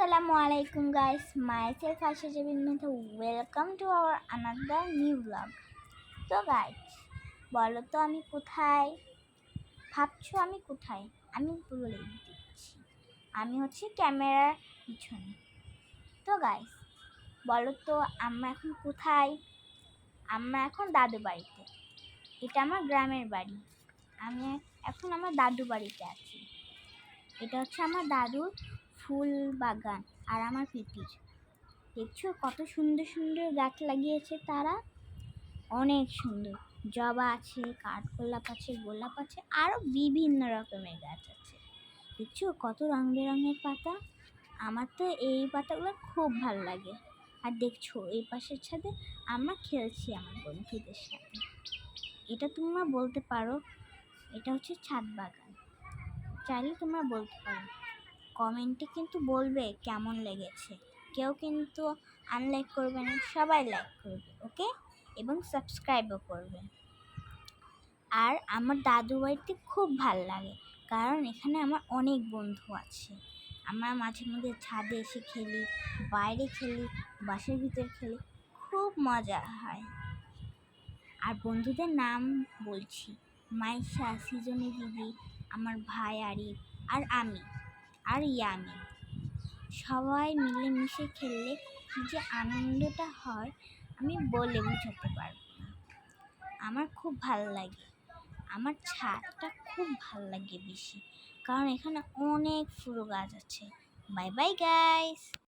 Assalamualaikum guys, myself Asha Jabin. Welcome to our another new vlog. তো guys, বলো তো আমি কোথায়? ভাবছো আমি কোথায়? আমি বলে দিচ্ছি, আমি হচ্ছে ক্যামেরার পিছনে। তো গাইস, বলো তো আমরা এখন কোথায়? আমরা এখন দাদু বাড়িতে। এটা আমার গ্রামের বাড়ি। আমি এখন আমার দাদু বাড়িতে আছি। এটা হচ্ছে আমার দাদুর ফুল বাগান আর আমার পিপির। দেখছো কত সুন্দর সুন্দর গাছ লাগিয়েছে তারা, অনেক সুন্দর। জবা আছে, কাঠগোলাপ আছে, গোলাপ আছে, আরও বিভিন্ন রকমের গাছ আছে। দেখছো কত রং বেরঙের পাতা। আমার তো এই পাতাগুলো খুব ভালো লাগে। আর দেখছো এই পাশের ছাদে আমরা খেলছি আমার বন্ধুদের সাথে। এটা তোমরা বলতে পারো এটা হচ্ছে ছাদ বাগান। চাইলে তোমরা বলতে পারো, কমেন্টে কিন্তু বলবে কেমন লেগেছে। কেউ কিন্তু আনলাইক করবে না, সবাই লাইক করবে, ওকে? এবং সাবস্ক্রাইবও করবে। আর আমার দাদু বাড়িতে খুব ভালো লাগে, কারণ এখানে আমার অনেক বন্ধু আছে। আমরা মাঝে মধ্যে ছাদে এসে খেলি, বাইরে খেলি, বাসার ভিতর খেলি, খুব মজা হয়। আর বন্ধুদের নাম বলছি: মাইশা, সৃজনী দিদি, আমার ভাই আরিফ, আর আমি, আর ইয়ামি। সবাই মিলেমিশে খেললে কী যে আনন্দটা হয় আমি বলে বোঝাতে পারবো না। আমার খুব ভালো লাগে। আমার ছাদটা খুব ভালো লাগে বেশি, কারণ এখানে অনেক ফুল গাছ আছে। Bye bye guys.